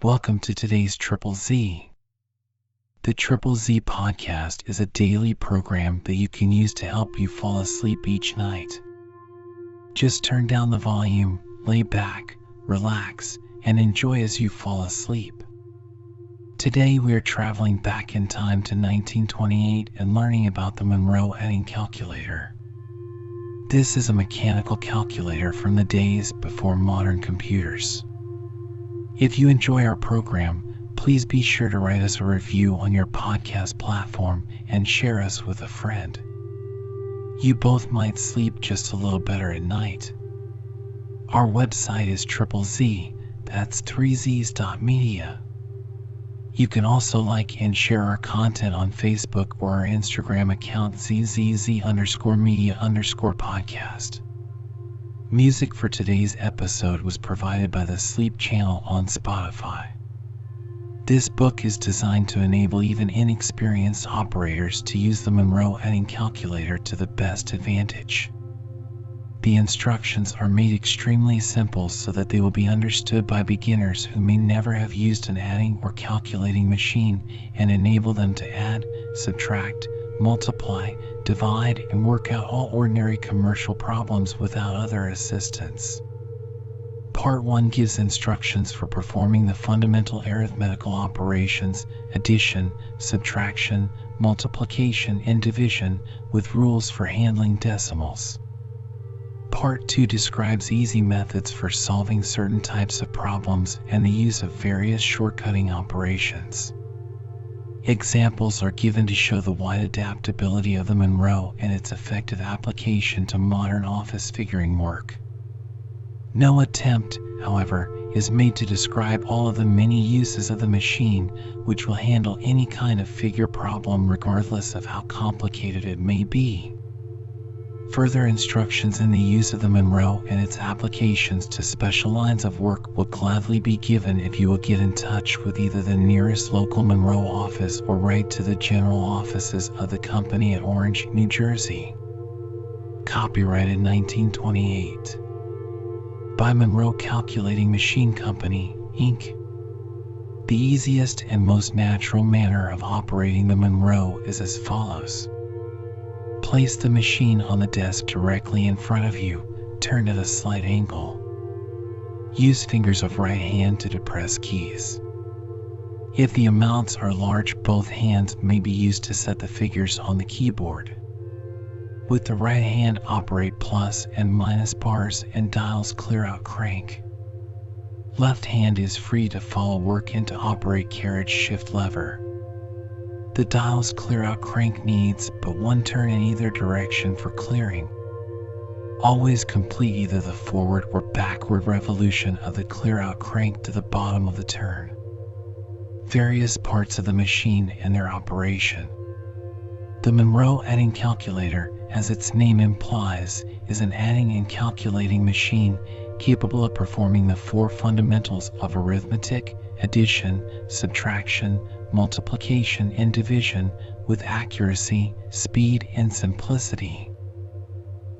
Welcome to today's Triple Z. The Triple Z podcast is a daily program that you can use to help you fall asleep each night. Just turn down the volume, lay back, relax, and enjoy as you fall asleep. Today we are traveling back in time to 1928 and learning about the Monrow Adding Calculator. This is a mechanical calculator from the days before modern computers. If you enjoy our program, please be sure to write us a review on your podcast platform and share us with a friend. You both might sleep just a little better at night. Our website is Triple Z, that's 3zs.media. You can also like and share our content on Facebook or our Instagram account zzz_media_podcast. Music for today's episode was provided by the Sleep Channel on Spotify. This book is designed to enable even inexperienced operators to use the Monrow Adding Calculator to the best advantage. The instructions are made extremely simple so that they will be understood by beginners who may never have used an adding or calculating machine and enable them to add, subtract, multiply, divide, and work out all ordinary commercial problems without other assistance. Part 1 gives instructions for performing the fundamental arithmetical operations, addition, subtraction, multiplication, and division, with rules for handling decimals. Part 2 describes easy methods for solving certain types of problems and the use of various shortcutting operations. Examples are given to show the wide adaptability of the Monroe and its effective application to modern office figuring work. No attempt, however, is made to describe all of the many uses of the machine, which will handle any kind of figure problem regardless of how complicated it may be. Further instructions in the use of the Monroe and its applications to special lines of work will gladly be given if you will get in touch with either the nearest local Monroe office or write to the general offices of the company at Orange, New Jersey. Copyrighted 1928. By Monroe Calculating Machine Company, Inc. The easiest and most natural manner of operating the Monroe is as follows. Place the machine on the desk directly in front of you, turned at a slight angle. Use fingers of right hand to depress keys. If the amounts are large, both hands may be used to set the figures on the keyboard. With the right hand, operate plus and minus bars and dials clear out crank. Left hand is free to follow work and to operate carriage shift lever. The dial's clear out crank needs but one turn in either direction for clearing. Always complete either the forward or backward revolution of the clear out crank to the bottom of the turn. Various parts of the machine and their operation. The Monroe Adding Calculator, as its name implies, is an adding and calculating machine capable of performing the four fundamentals of arithmetic, addition, subtraction, multiplication, and division with accuracy, speed, and simplicity.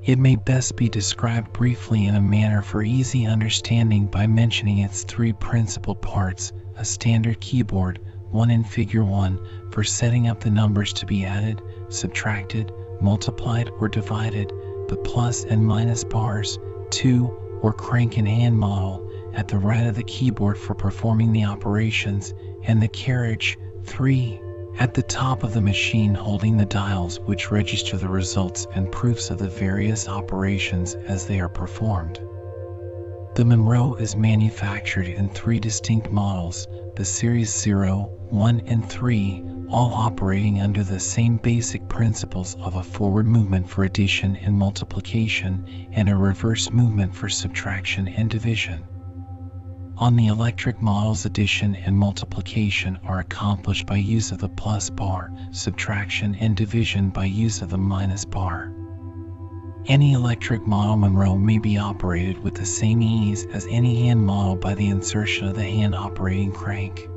It may best be described briefly in a manner for easy understanding by mentioning its three principal parts: a standard keyboard, one in Figure 1, for setting up the numbers to be added, subtracted, multiplied, or divided, the plus and minus bars, 2, or crank and hand model, at the right of the keyboard for performing the operations, and the carriage, 3, at the top of the machine holding the dials which register the results and proofs of the various operations as they are performed. The Monroe is manufactured in three distinct models, the Series 0, 1, and 3, all operating under the same basic principles of a forward movement for addition and multiplication and a reverse movement for subtraction and division. On the electric models, addition and multiplication are accomplished by use of the plus bar, subtraction and division by use of the minus bar. Any electric model Monroe may be operated with the same ease as any hand model by the insertion of the hand operating crank.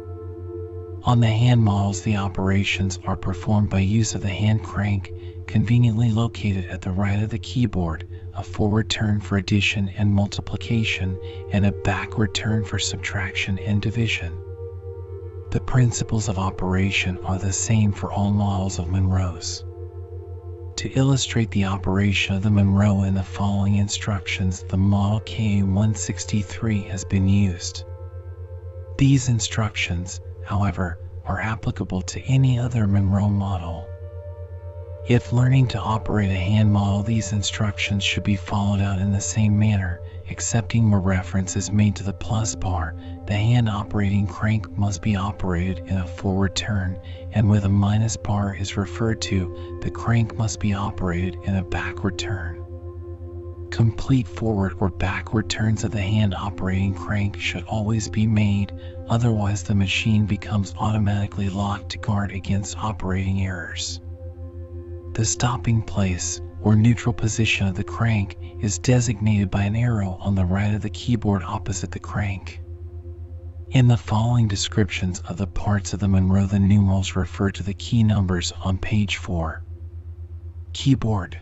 On the hand models, the operations are performed by use of the hand crank, conveniently located at the right of the keyboard, a forward turn for addition and multiplication, and a backward turn for subtraction and division. The principles of operation are the same for all models of Monroes. To illustrate the operation of the Monroe in the following instructions, the model KA163 has been used. These instructions, however, are applicable to any other Monroe model. If learning to operate a hand model, these instructions should be followed out in the same manner, excepting where reference is made to the plus bar. The hand operating crank must be operated in a forward turn, and where the minus bar is referred to, the crank must be operated in a backward turn. Complete forward or backward turns of the hand operating crank should always be made, otherwise the machine becomes automatically locked to guard against operating errors. The stopping place, or neutral position of the crank, is designated by an arrow on the right of the keyboard opposite the crank. In the following descriptions of the parts of the Monroe, the numerals refer to the key numbers on page 4. Keyboard.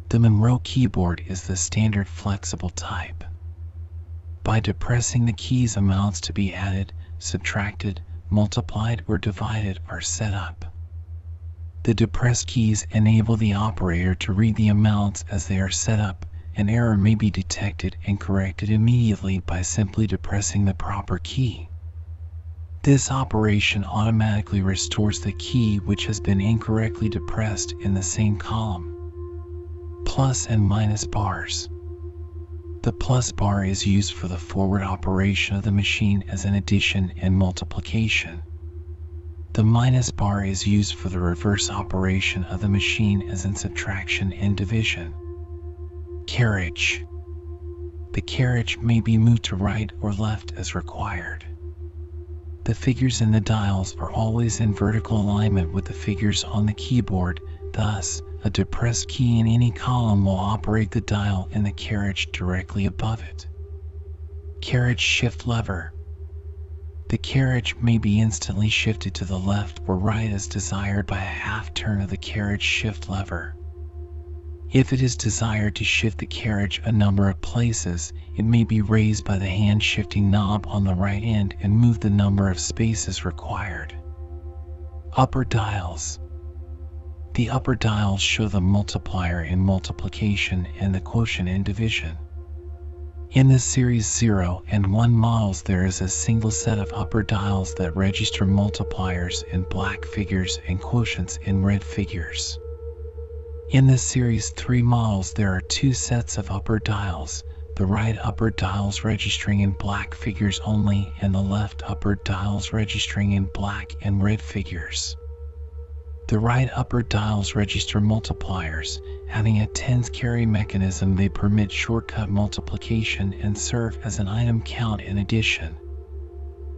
The Monroe keyboard is the standard flexible type. By depressing the keys, amounts to be added, subtracted, multiplied, or divided are set up. The depressed keys enable the operator to read the amounts as they are set up. An error may be detected and corrected immediately by simply depressing the proper key. This operation automatically restores the key which has been incorrectly depressed in the same column. Plus and minus bars. The plus bar is used for the forward operation of the machine as an addition and multiplication. The minus bar is used for the reverse operation of the machine as in subtraction and division. Carriage. The carriage may be moved to right or left as required. The figures in the dials are always in vertical alignment with the figures on the keyboard, thus, a depressed key in any column will operate the dial in the carriage directly above it. Carriage shift lever. The carriage may be instantly shifted to the left or right as desired by a half turn of the carriage shift lever. If it is desired to shift the carriage a number of places, it may be raised by the hand shifting knob on the right end and move the number of spaces required. Upper dials. The upper dials show the multiplier in multiplication and the quotient in division. In the Series 0 and 1 models, there is a single set of upper dials that register multipliers in black figures and quotients in red figures. In the Series 3 models, there are two sets of upper dials, the right upper dials registering in black figures only and the left upper dials registering in black and red figures. The right upper dials register multipliers. Having a tens carry mechanism, they permit shortcut multiplication and serve as an item count in addition.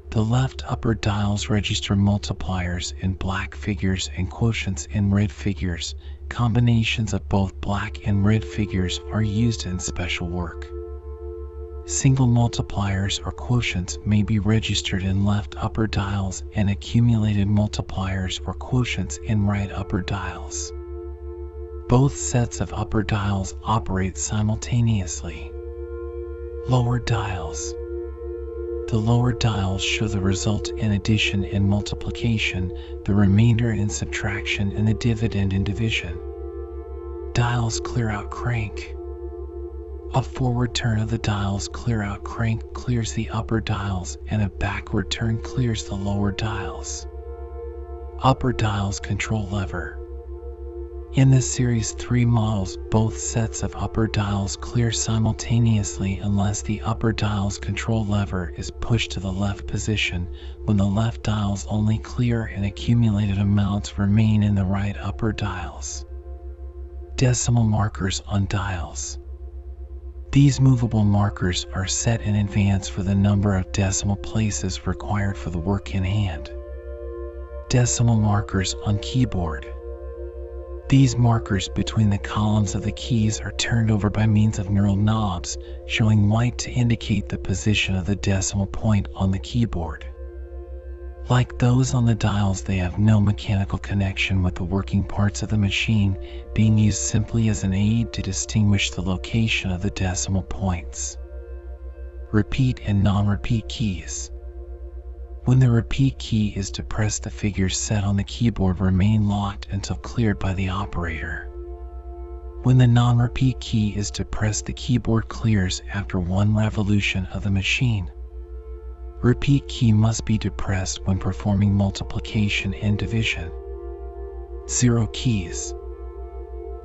The left upper dials register multipliers in black figures and quotients in red figures. Combinations of both black and red figures are used in special work. Single multipliers or quotients may be registered in left upper dials and accumulated multipliers or quotients in right upper dials. Both sets of upper dials operate simultaneously. Lower dials. The lower dials show the result in addition and multiplication, the remainder in subtraction, and the dividend in division. Dials clear out crank. A forward turn of the dials clear out crank clears the upper dials, and a backward turn clears the lower dials. Upper dials control lever. In the Series 3 models, both sets of upper dials clear simultaneously unless the upper dials control lever is pushed to the left position, when the left dials only clear and accumulated amounts remain in the right upper dials. Decimal markers on dials. These movable markers are set in advance for the number of decimal places required for the work in hand. Decimal markers on keyboard. These markers between the columns of the keys are turned over by means of knurled knobs, showing white to indicate the position of the decimal point on the keyboard. Like those on the dials, they have no mechanical connection with the working parts of the machine, being used simply as an aid to distinguish the location of the decimal points. Repeat and non-repeat keys. When the repeat key is depressed, the figures set on the keyboard remain locked until cleared by the operator. When the non-repeat key is depressed, the keyboard clears after one revolution of the machine. Repeat key must be depressed when performing multiplication and division. Zero keys.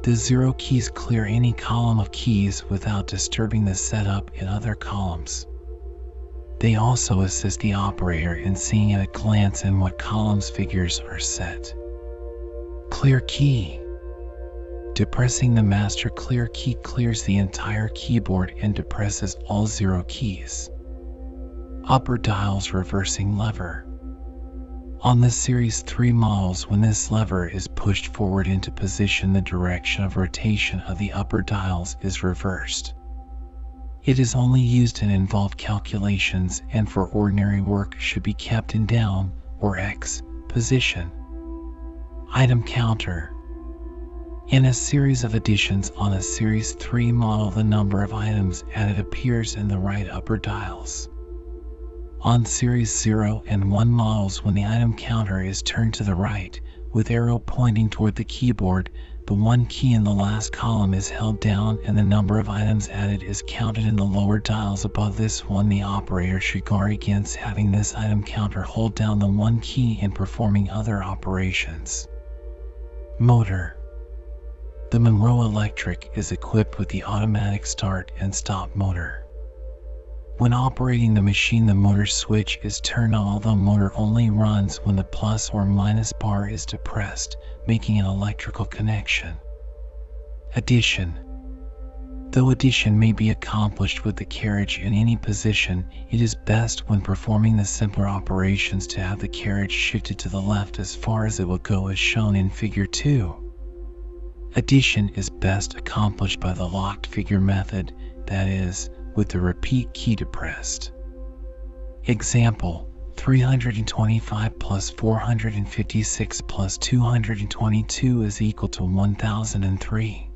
The zero keys clear any column of keys without disturbing the setup in other columns. They also assist the operator in seeing at a glance in what columns figures are set. Clear key. Depressing the master clear key clears the entire keyboard and depresses all zero keys. Upper dial's reversing lever. On the Series 3 models, when this lever is pushed forward into position, the direction of rotation of the upper dials is reversed. It is only used in involved calculations and for ordinary work should be kept in down or X position. Item counter. In a series of additions on a Series 3 model, the number of items added appears in the right upper dials. On Series 0 and 1 models, when the item counter is turned to the right, with arrow pointing toward the keyboard, the one key in the last column is held down and the number of items added is counted in the lower dials above this one. The operator should guard against having this item counter hold down the one key in performing other operations. Motor. The Monroe Electric is equipped with the automatic start and stop motor. When operating the machine, the motor switch is turned on, although motor only runs when the plus or minus bar is depressed, making an electrical connection. Addition. Though addition may be accomplished with the carriage in any position, it is best when performing the simpler operations to have the carriage shifted to the left as far as it will go, as shown in Figure 2. Addition is best accomplished by the locked figure method, that is, with the repeat key depressed. Example: 325 plus 456 plus 222 is equal to 1003.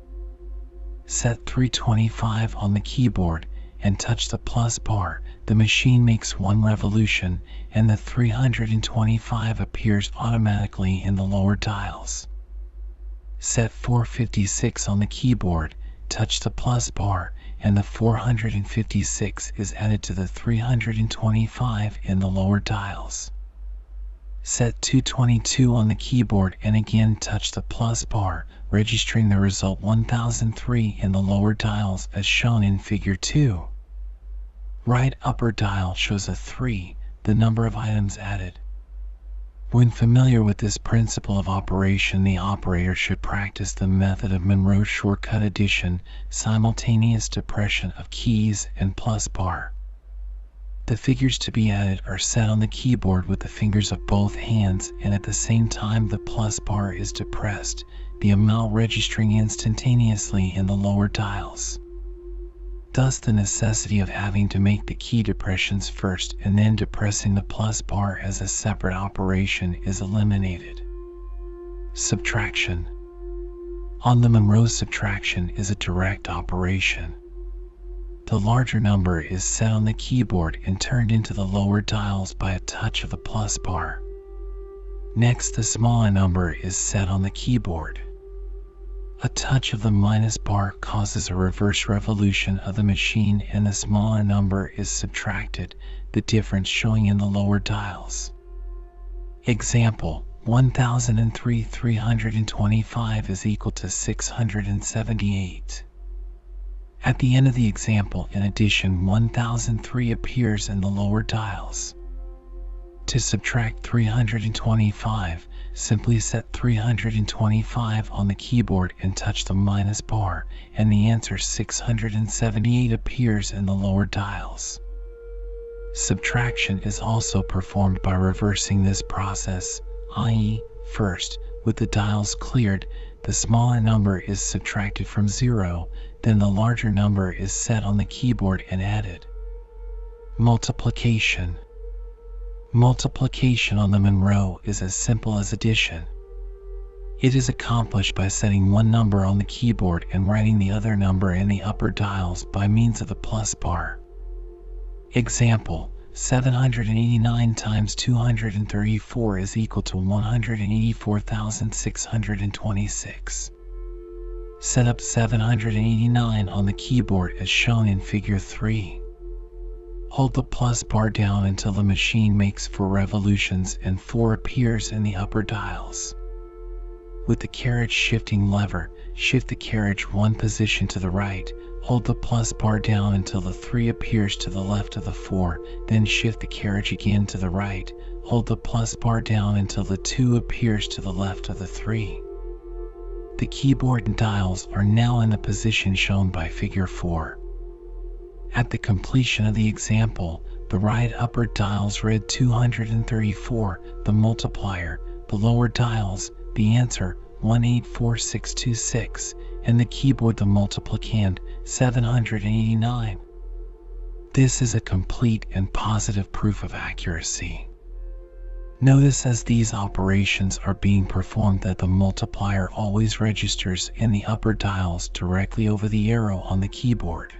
Set 325 on the keyboard and touch the plus bar. The machine makes one revolution and the 325 appears automatically in the lower dials. Set 456 on the keyboard, touch the plus bar, and the 456 is added to the 325 in the lower dials. Set 222 on the keyboard and again touch the plus bar, registering the result 1003 in the lower dials as shown in Figure 2. Right upper dial shows a 3, the number of items added. When familiar with this principle of operation, the operator should practice the method of Monroe shortcut addition, simultaneous depression of keys and plus bar. The figures to be added are set on the keyboard with the fingers of both hands, and at the same time the plus bar is depressed, the amount registering instantaneously in the lower dials. Thus, the necessity of having to make the key depressions first and then depressing the plus bar as a separate operation is eliminated. Subtraction. On the Monroe, subtraction is a direct operation. The larger number is set on the keyboard and turned into the lower dials by a touch of the plus bar. Next, the smaller number is set on the keyboard. A touch of the minus bar causes a reverse revolution of the machine and the smaller number is subtracted, the difference showing in the lower dials. Example: 1003 325 is equal to 678. At the end of the example, in addition, 1003 appears in the lower dials. To subtract 325, simply set 325 on the keyboard and touch the minus bar, and the answer 678 appears in the lower dials. Subtraction is also performed by reversing this process, i.e., first, with the dials cleared, the smaller number is subtracted from 0, then the larger number is set on the keyboard and added. Multiplication. Multiplication on the Monroe is as simple as addition. It is accomplished by setting one number on the keyboard and writing the other number in the upper dials by means of the plus bar. Example: 789 times 234 is equal to 184,626. Set up 789 on the keyboard as shown in figure 3. Hold the plus bar down until the machine makes 4 revolutions and 4 appears in the upper dials. With the carriage shifting lever, shift the carriage 1 position to the right, hold the plus bar down until the 3 appears to the left of the 4, then shift the carriage again to the right, hold the plus bar down until the 2 appears to the left of the 3. The keyboard and dials are now in the position shown by figure 4. At the completion of the example, the right upper dials read 234, the multiplier, the lower dials, the answer, 184626, and the keyboard the multiplicand, 789. This is a complete and positive proof of accuracy. Notice as these operations are being performed that the multiplier always registers in the upper dials directly over the arrow on the keyboard.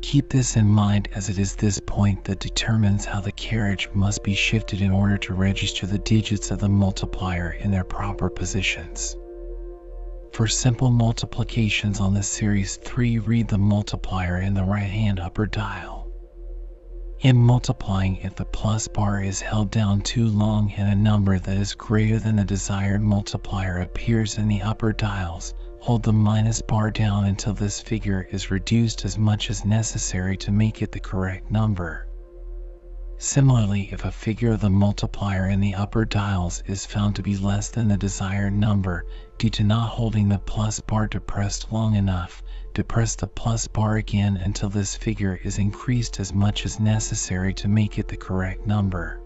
Keep this in mind as it is this point that determines how the carriage must be shifted in order to register the digits of the multiplier in their proper positions. For simple multiplications on the series 3, read the multiplier in the right-hand upper dial. In multiplying, if the plus bar is held down too long and a number that is greater than the desired multiplier appears in the upper dials, hold the minus bar down until this figure is reduced as much as necessary to make it the correct number. Similarly, if a figure of the multiplier in the upper dials is found to be less than the desired number due to not holding the plus bar depressed long enough, depress the plus bar again until this figure is increased as much as necessary to make it the correct number.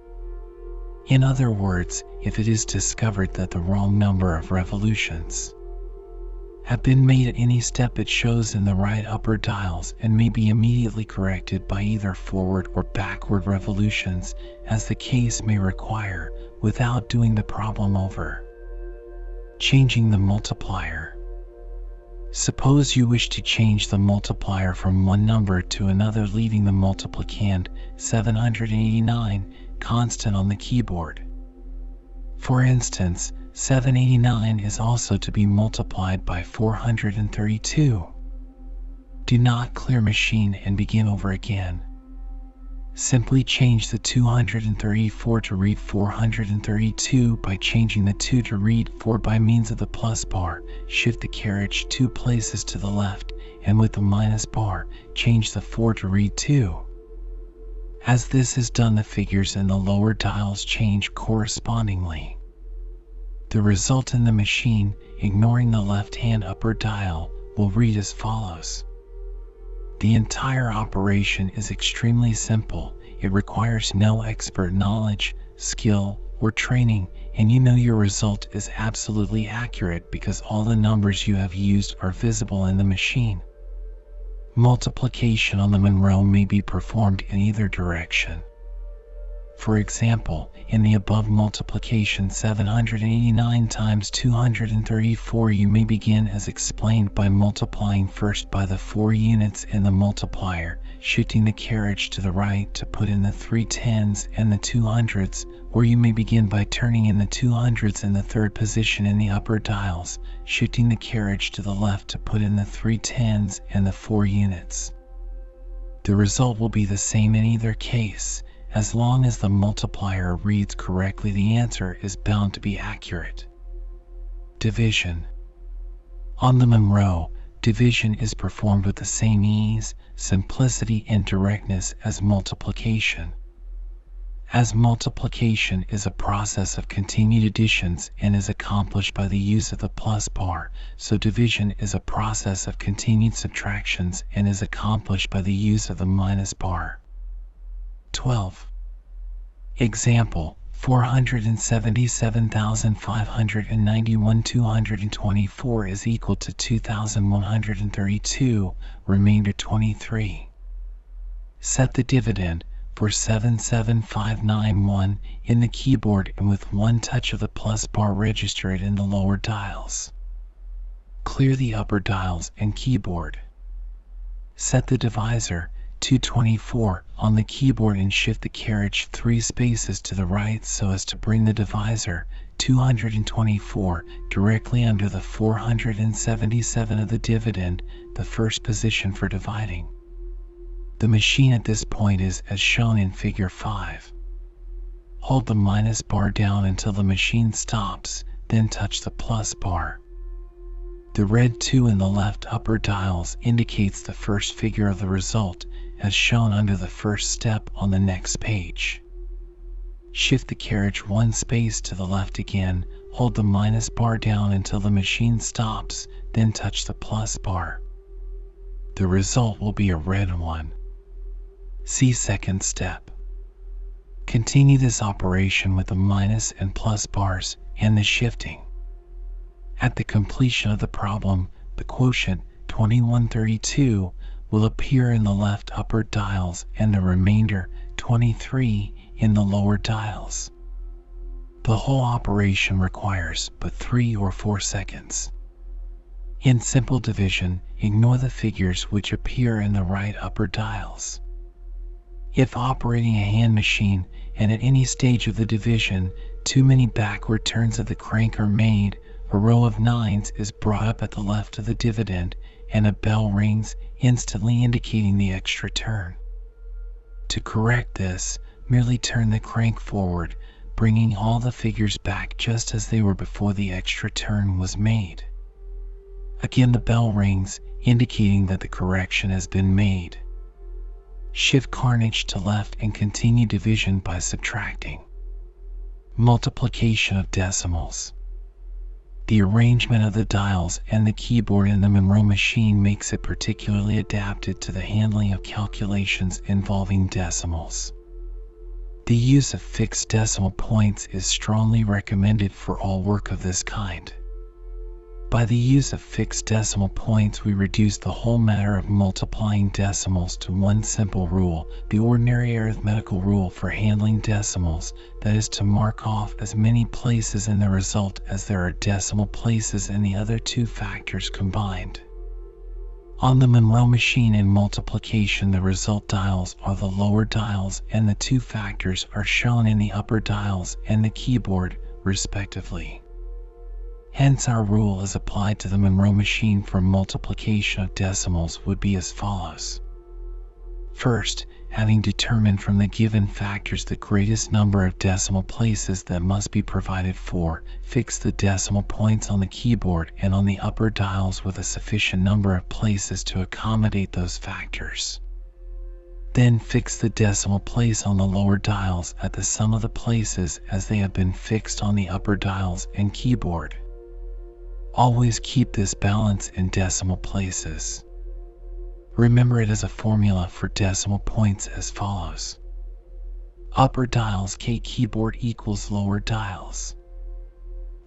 In other words, if it is discovered that the wrong number of revolutions have been made at any step it shows in the right upper dials and may be immediately corrected by either forward or backward revolutions, as the case may require, without doing the problem over. Changing the multiplier. Suppose you wish to change the multiplier from one number to another, leaving the multiplicand, 789, constant on the keyboard. For instance, 789 is also to be multiplied by 432. Do not clear machine and begin over again. Simply change the 234 to read 432 by changing the 2 to read 4 by means of the plus bar, shift the carriage 2 places to the left, and with the minus bar, change the 4 to read 2. As this is done, the figures in the lower dials change correspondingly. The result in the machine, ignoring the left-hand upper dial, will read as follows. The entire operation is extremely simple. It requires no expert knowledge, skill, or training, and you know your result is absolutely accurate because all the numbers you have used are visible in the machine. Multiplication on the Monroe may be performed in either direction. For example, in the above multiplication 789 times 234, you may begin as explained by multiplying first by the 4 units in the multiplier, shifting the carriage to the right to put in the 3 tens and the 2 hundreds, or you may begin by turning in the 2 hundreds in the third position in the upper dials, shifting the carriage to the left to put in the 3 tens and the 4 units. The result will be the same in either case. As long as the multiplier reads correctly, the answer is bound to be accurate. Division. On the Monroe, division is performed with the same ease, simplicity, and directness as multiplication. As multiplication is a process of continued additions and is accomplished by the use of the plus bar, so division is a process of continued subtractions and is accomplished by the use of the minus bar. 12. Example, 477,591 224 is equal to 2,132, remainder 23. Set the dividend for 77591 in the keyboard and with one touch of the plus bar register it in the lower dials. Clear the upper dials and keyboard. Set the divisor, 224 on the keyboard and shift the carriage 3 spaces to the right so as to bring the divisor 224 directly under the 477 of the dividend, the first position for dividing. The machine at this point is as shown in figure 5. Hold the minus bar down until the machine stops, then touch the plus bar. The red 2 in the left upper dials indicates the first figure of the result, as shown under the first step on the next page. Shift the carriage 1 space to the left again, hold the minus bar down until the machine stops, then touch the plus bar. The result will be a red 1. See second step. Continue this operation with the minus and plus bars and the shifting. At the completion of the problem, the quotient 2132 will appear in the left upper dials and the remainder 23 in the lower dials. The whole operation requires but 3 or 4 seconds. In simple division, ignore the figures which appear in the right upper dials. If operating a hand machine and at any stage of the division, too many backward turns of the crank are made, a row of 9s is brought up at the left of the dividend and a bell rings, instantly indicating the extra turn. To correct this, merely turn the crank forward, bringing all the figures back just as they were before the extra turn was made. Again the bell rings, indicating that the correction has been made. Shift carnage to left and continue division by subtracting. Multiplication of decimals. The arrangement of the dials and the keyboard in the Monrow machine makes it particularly adapted to the handling of calculations involving decimals. The use of fixed decimal points is strongly recommended for all work of this kind. By the use of fixed decimal points, we reduce the whole matter of multiplying decimals to one simple rule, the ordinary arithmetical rule for handling decimals, that is to mark off as many places in the result as there are decimal places in the other 2 factors combined. On the Monrow machine in multiplication, the result dials are the lower dials and the 2 factors are shown in the upper dials and the keyboard, respectively. Hence our rule as applied to the Monrow machine for multiplication of decimals would be as follows. First, having determined from the given factors the greatest number of decimal places that must be provided for, fix the decimal points on the keyboard and on the upper dials with a sufficient number of places to accommodate those factors. Then fix the decimal place on the lower dials at the sum of the places as they have been fixed on the upper dials and keyboard. Always keep this balance in decimal places. Remember it as a formula for decimal points as follows. Upper dials K keyboard equals lower dials.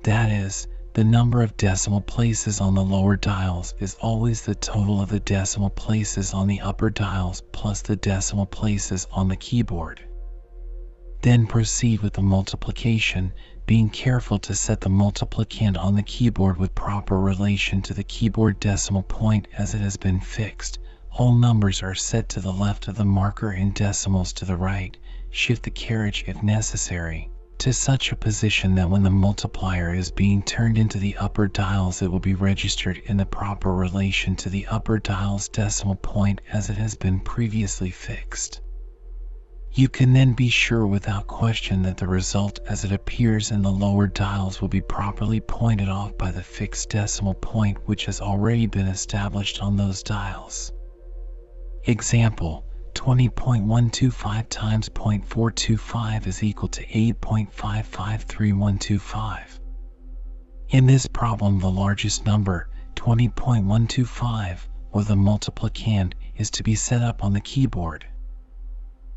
That is, the number of decimal places on the lower dials is always the total of the decimal places on the upper dials plus the decimal places on the keyboard. Then proceed with the multiplication, being careful to set the multiplicand on the keyboard with proper relation to the keyboard decimal point as it has been fixed. Whole numbers are set to the left of the marker and decimals to the right. Shift the carriage if necessary to such a position that when the multiplier is being turned into the upper dials it will be registered in the proper relation to the upper dials decimal point as it has been previously fixed. You can then be sure without question that the result as it appears in the lower dials will be properly pointed off by the fixed decimal point which has already been established on those dials. Example, 20.125 times 0.425 is equal to 8.553125. In this problem, the largest number, 20.125, or the multiplicand, is to be set up on the keyboard.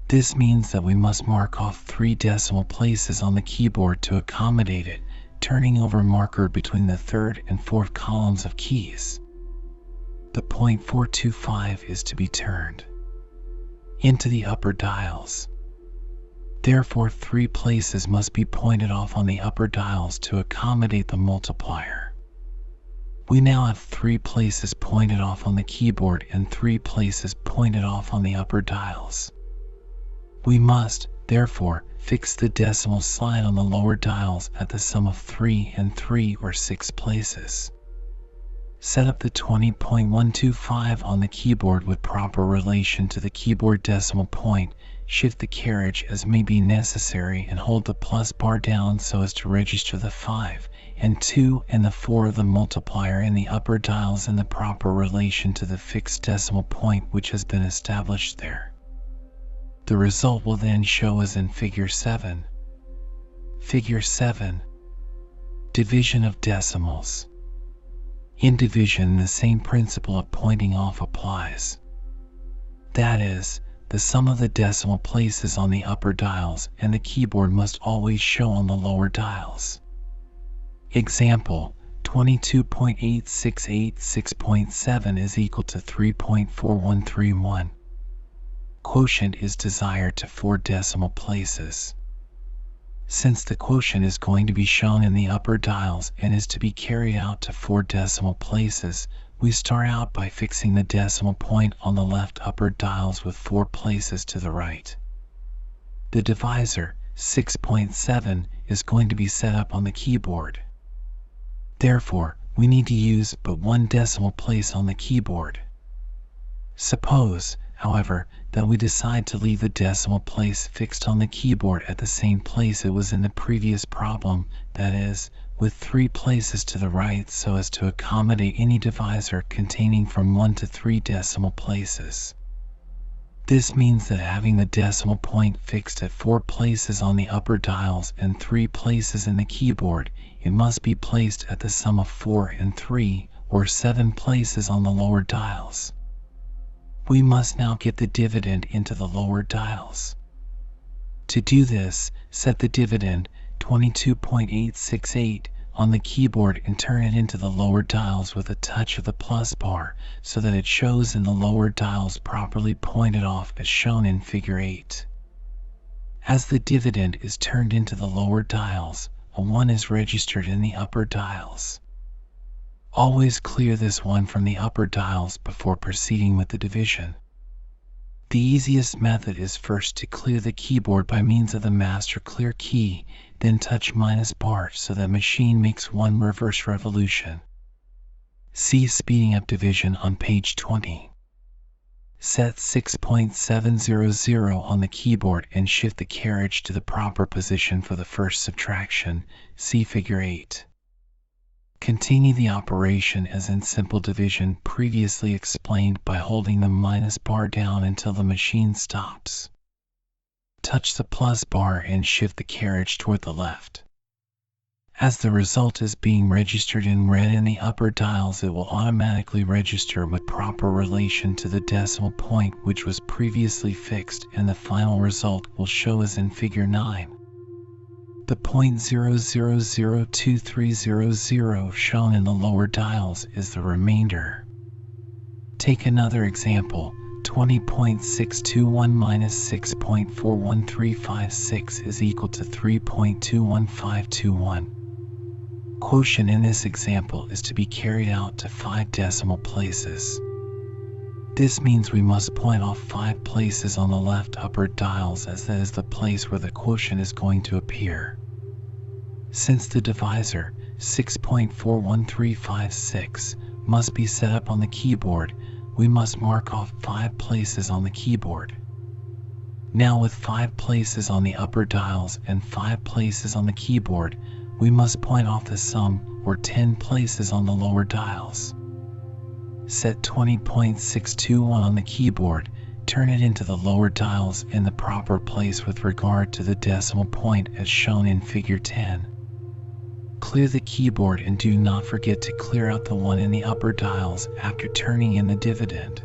This means that we must mark off 3 decimal places on the keyboard to accommodate it, turning over marker between the 3rd and 4th columns of keys. The 0.425 is to be turned into the upper dials. Therefore, 3 places must be pointed off on the upper dials to accommodate the multiplier. We now have 3 places pointed off on the keyboard and 3 places pointed off on the upper dials. We must, therefore, fix the decimal slide on the lower dials at the sum of 3 and 3 or 6 places. Set up the 20.125 on the keyboard with proper relation to the keyboard decimal point, shift the carriage as may be necessary and hold the plus bar down so as to register the 5 and 2 and the 4 of the multiplier in the upper dials in the proper relation to the fixed decimal point which has been established there. The result will then show as in Figure 7. Figure 7. Division of decimals. In division, the same principle of pointing off applies. That is, the sum of the decimal places on the upper dials and the keyboard must always show on the lower dials. Example, 22.8686.7 is equal to 3.4131. Quotient is desired to 4 decimal places. Since the quotient is going to be shown in the upper dials and is to be carried out to 4 decimal places, we start out by fixing the decimal point on the left upper dials with 4 places to the right. The divisor, 6.7, is going to be set up on the keyboard. Therefore, we need to use but 1 decimal place on the keyboard. Suppose, however, that we decide to leave the decimal place fixed on the keyboard at the same place it was in the previous problem, that is, with 3 places to the right so as to accommodate any divisor containing from 1 to 3 decimal places. This means that having the decimal point fixed at 4 places on the upper dials and 3 places in the keyboard, it must be placed at the sum of 4 and 3, or 7 places on the lower dials. We must now get the dividend into the lower dials. To do this, set the dividend, 22.868, on the keyboard and turn it into the lower dials with a touch of the plus bar so that it shows in the lower dials properly pointed off as shown in Figure 8. As the dividend is turned into the lower dials, a 1 is registered in the upper dials. Always clear this 1 from the upper dials before proceeding with the division. The easiest method is first to clear the keyboard by means of the master clear key, then touch minus bar so that machine makes 1 reverse revolution. See speeding up division on page 20. Set 6.700 on the keyboard and shift the carriage to the proper position for the first subtraction. See Figure 8. Continue the operation as in simple division previously explained by holding the minus bar down until the machine stops. Touch the plus bar and shift the carriage toward the left. As the result is being registered in red in the upper dials, it will automatically register with proper relation to the decimal point which was previously fixed, and the final result will show as in Figure 9. The 0.000230 shown in the lower dials is the remainder. Take another example, 20.621 minus 6.41356 is equal to 3.21521. Quotient in this example is to be carried out to 5 decimal places. This means we must point off 5 places on the left upper dials, as that is the place where the quotient is going to appear. Since the divisor, 6.41356, must be set up on the keyboard, we must mark off 5 places on the keyboard. Now with 5 places on the upper dials and 5 places on the keyboard, we must point off the sum, or 10 places on the lower dials. Set 20.621 on the keyboard, turn it into the lower dials in the proper place with regard to the decimal point as shown in Figure 10. Clear the keyboard and do not forget to clear out the 1 in the upper dials after turning in the dividend.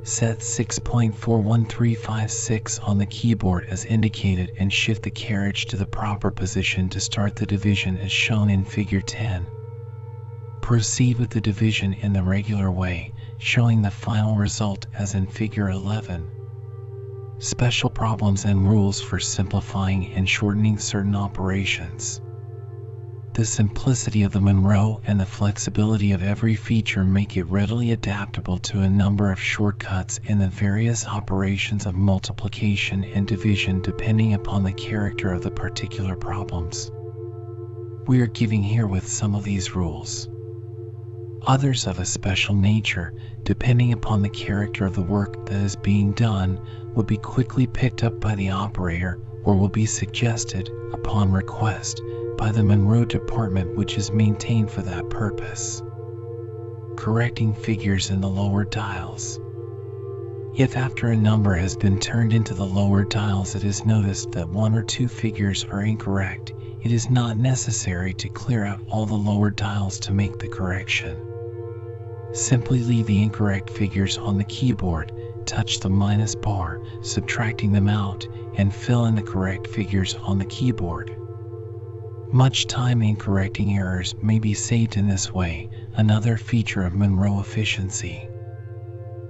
Set 6.41356 on the keyboard as indicated and shift the carriage to the proper position to start the division as shown in Figure 10. Proceed with the division in the regular way, showing the final result as in Figure 11. Special problems and rules for simplifying and shortening certain operations. The simplicity of the Monroe and the flexibility of every feature make it readily adaptable to a number of shortcuts in the various operations of multiplication and division depending upon the character of the particular problems. We are giving herewith some of these rules. Others of a special nature, depending upon the character of the work that is being done, will be quickly picked up by the operator or will be suggested, upon request, by the Monroe department which is maintained for that purpose. Correcting figures in the lower dials. If after a number has been turned into the lower dials it is noticed that one or two figures are incorrect, it is not necessary to clear out all the lower dials to make the correction. Simply leave the incorrect figures on the keyboard, touch the minus bar, subtracting them out, and fill in the correct figures on the keyboard. Much time in correcting errors may be saved in this way, another feature of Monroe efficiency.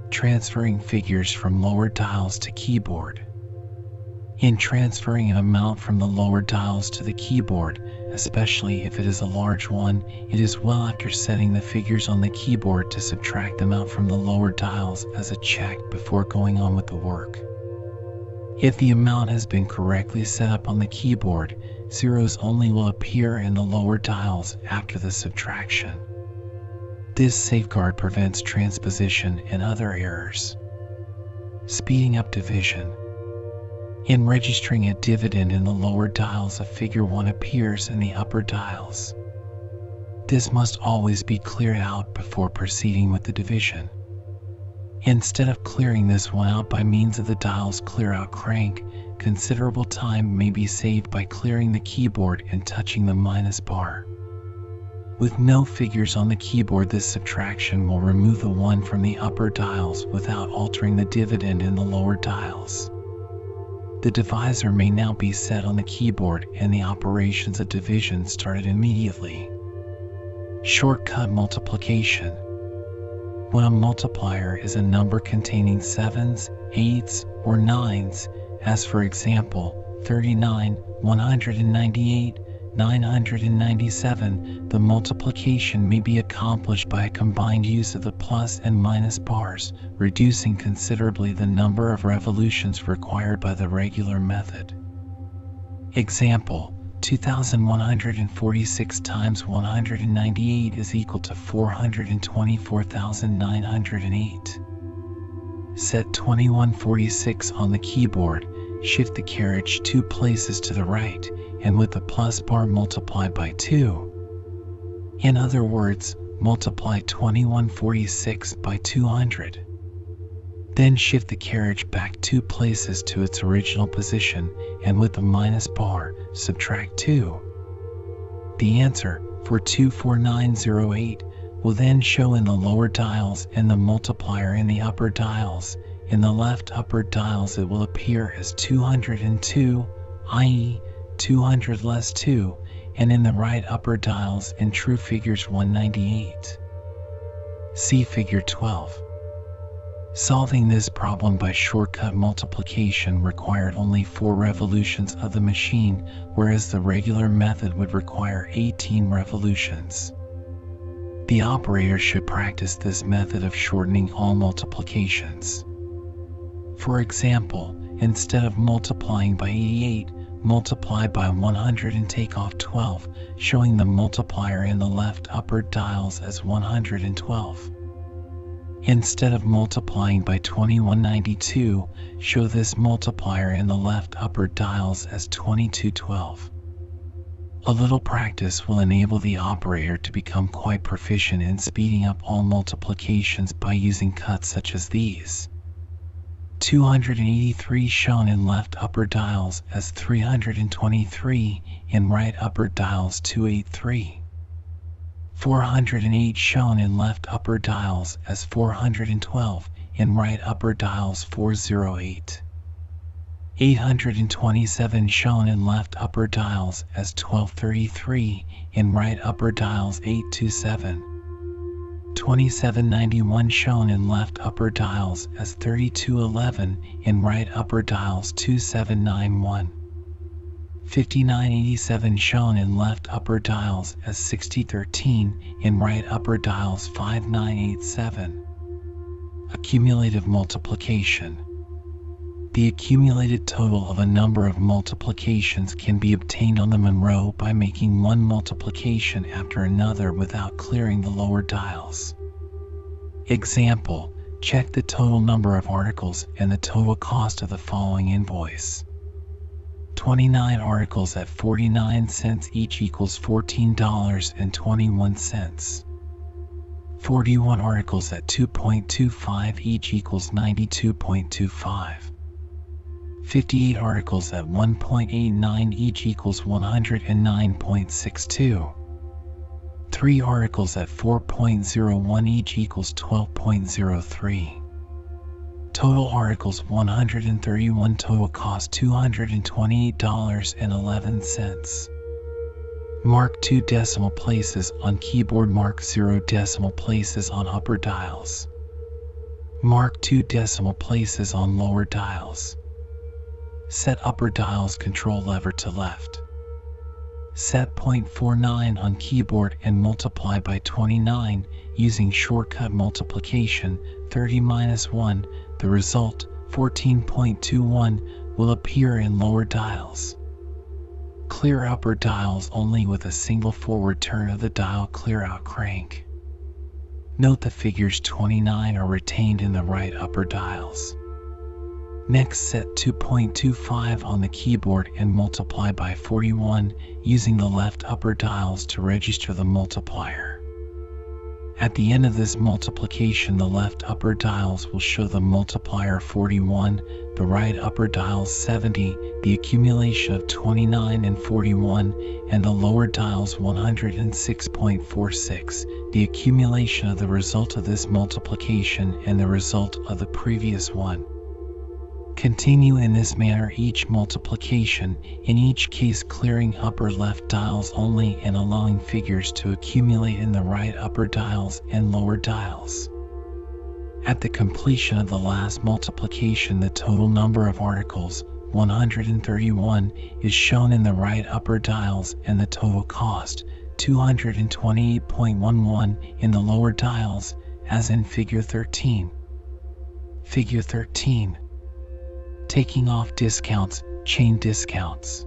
Transferring figures from lower dials to keyboard. In transferring an amount from the lower dials to the keyboard, especially if it is a large one, it is well after setting the figures on the keyboard to subtract them out from the lower dials as a check before going on with the work. If the amount has been correctly set up on the keyboard, zeros only will appear in the lower dials after the subtraction. This safeguard prevents transposition and other errors. Speeding up division. In registering a dividend in the lower dials, a figure 1 appears in the upper dials. This must always be cleared out before proceeding with the division. Instead of clearing this one out by means of the dials clear out crank, considerable time may be saved by clearing the keyboard and touching the minus bar. With no figures on the keyboard, this subtraction will remove the 1 from the upper dials without altering the dividend in the lower dials. The divisor may now be set on the keyboard and the operations of division started immediately. Shortcut multiplication. When a multiplier is a number containing 7s, 8s, or 9s, as for example, 39, 198, 997, the multiplication may be accomplished by a combined use of the plus and minus bars, reducing considerably the number of revolutions required by the regular method. Example: 2,146 times 198 is equal to 424,908. Set 2146 on the keyboard, shift the carriage 2 places to the right, and with the plus bar multiply by 2. In other words, multiply 2146 by 200. Then shift the carriage back 2 places to its original position, and with the minus bar, subtract 2. The answer, for 24908, will then show in the lower dials and the multiplier in the upper dials. In the left upper dials it will appear as 202, i.e. 200 less 2, and in the right upper dials in true figures 198. See Figure 12. Solving this problem by shortcut multiplication required only 4 revolutions of the machine, whereas the regular method would require 18 revolutions. The operator should practice this method of shortening all multiplications. For example, instead of multiplying by 88, multiply by 100 and take off 12, showing the multiplier in the left upper dials as 112. Instead of multiplying by 2192, show this multiplier in the left upper dials as 2212. A little practice will enable the operator to become quite proficient in speeding up all multiplications by using cuts such as these. 283 shown in left upper dials as 323, in right upper dials 283. 408 shown in left upper dials as 412, in right upper dials 408. 827 shown in left upper dials as 1233, in right upper dials 827. 2791 shown in left upper dials as 3211, in right upper dials 2791. 5987 shown in left upper dials as 6013, in right upper dials 5987. Accumulative multiplication. The accumulated total of a number of multiplications can be obtained on the Monroe by making one multiplication after another without clearing the lower dials. Example: check the total number of articles and the total cost of the following invoice. 29 articles at 49 cents each equals $14.21. 41 articles at 2.25 each equals $92.25. 58 articles at 1.89 each equals $109.62. 3 articles at 4.01 each equals $12.03. Total articles 131, total cost $228.11. Mark 2 decimal places on keyboard, mark 0 decimal places on upper dials. Mark 2 decimal places on lower dials. Set upper dials control lever to left. Set 0.49 on keyboard and multiply by 29 using shortcut multiplication. 30 minus 1, the result, 14.21, will appear in lower dials. Clear upper dials only with a single forward turn of the dial clear out crank. Note the figures 29 are retained in the right upper dials. Next, set 2.25 on the keyboard and multiply by 41 using the left upper dials to register the multiplier. At the end of this multiplication, the left upper dials will show the multiplier 41, the right upper dials 70, the accumulation of 29 and 41, and the lower dials 106.46, the accumulation of the result of this multiplication and the result of the previous one. Continue in this manner each multiplication, in each case clearing upper left dials only and allowing figures to accumulate in the right upper dials and lower dials. At the completion of the last multiplication, the total number of articles, 131, is shown in the right upper dials and the total cost, 228.11, in the lower dials, as in Figure 13. Figure 13. Taking off discounts, chain discounts.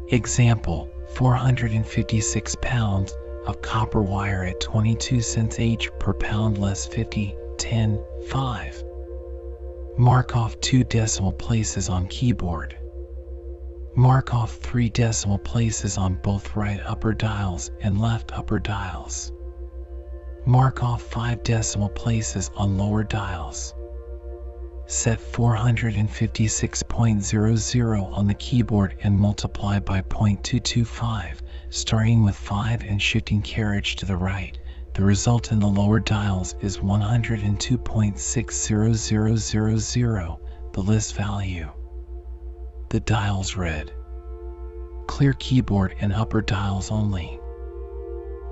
Example: 456 pounds of copper wire at 22 cents each per pound less 50, 10, 5. Mark off 2 decimal places on keyboard. Mark off 3 decimal places on both right upper dials and left upper dials. Mark off 5 decimal places on lower dials. Set 456.00 on the keyboard and multiply by 0.225, starting with 5 and shifting carriage to the right. The result in the lower dials is 102.60000, the list value. The dials read. Clear keyboard and upper dials only.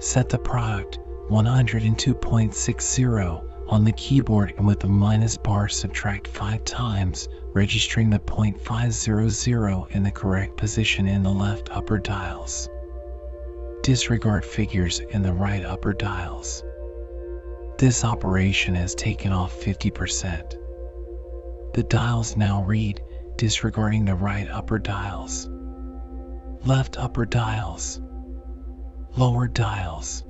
Set the product, 102.60, on the keyboard and with the minus bar subtract 5 times, registering the 0.500 in the correct position in the left upper dials. Disregard figures in the right upper dials. This operation has taken off 50%. The dials now read, disregarding the right upper dials. Left upper dials. Lower dials.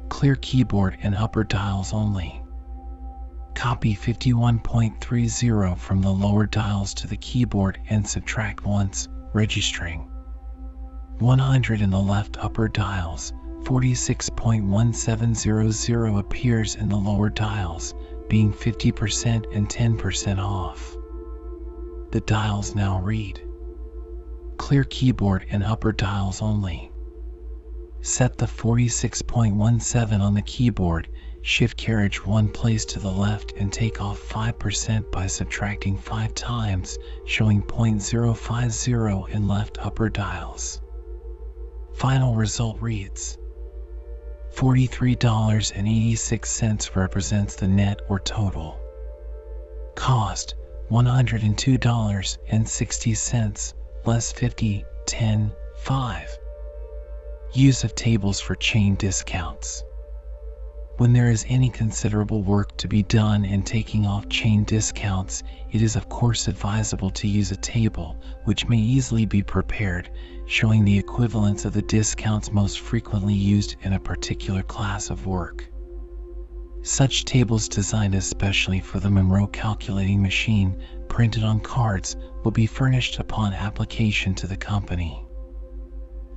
Clear keyboard and upper dials only. Copy 51.30 from the lower dials to the keyboard and subtract once, registering 100 in the left upper dials. 46.1700 appears in the lower dials, being 50% and 10% off. The dials now read. Clear keyboard and upper dials only. Set the 46.17 on the keyboard, shift carriage 1 place to the left and take off 5% by subtracting 5 times, showing 0.050 in left upper dials. Final result reads $43.86 represents the net or total. Cost $102.60, less 50, 10, 5. Use of tables for chain discounts. When there is any considerable work to be done in taking off chain discounts, it is of course advisable to use a table, which may easily be prepared, showing the equivalence of the discounts most frequently used in a particular class of work. Such tables designed especially for the Monroe calculating machine, printed on cards, will be furnished upon application to the company.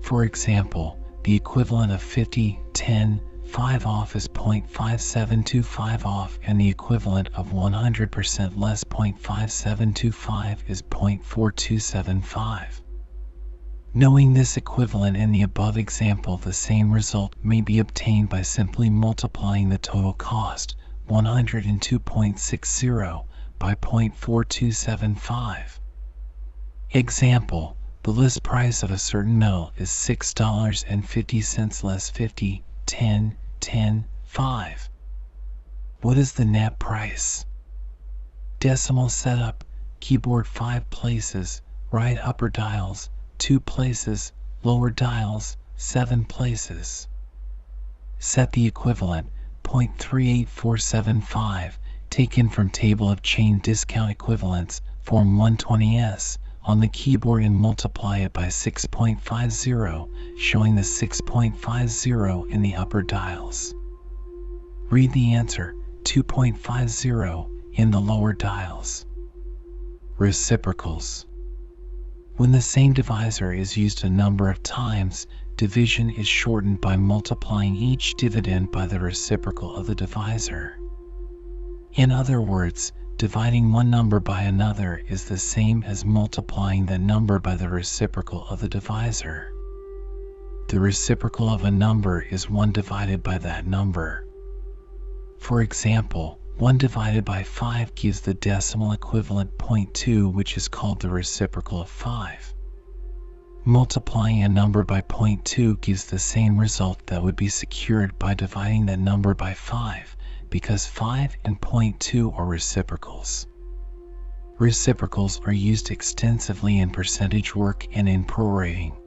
For example, the equivalent of 50, 10, 5 off is 0.5725 off, and the equivalent of 100% less 0.5725 is 0.4275. Knowing this equivalent in the above example, the same result may be obtained by simply multiplying the total cost, 102.60, by 0.4275. Example: the list price of a certain metal is $6.50 less 50, 10, 10, 5. What is the net price? Decimal setup: keyboard 5 places, right upper dials 2 places, lower dials 7 places. Set the equivalent, 0.38475, taken from table of chain discount equivalents, form 120S, on the keyboard and multiply it by 6.50, showing the 6.50 in the upper dials. Read the answer, 2.50, in the lower dials. Reciprocals. When the same divisor is used a number of times, division is shortened by multiplying each dividend by the reciprocal of the divisor. In other words, dividing one number by another is the same as multiplying that number by the reciprocal of the divisor. The reciprocal of a number is 1 divided by that number. For example, 1 divided by 5 gives the decimal equivalent 0.2, which is called the reciprocal of 5. Multiplying a number by 0.2 gives the same result that would be secured by dividing that number by 5, because 5 and 0.2 are reciprocals. Reciprocals are used extensively in percentage work and in prorating.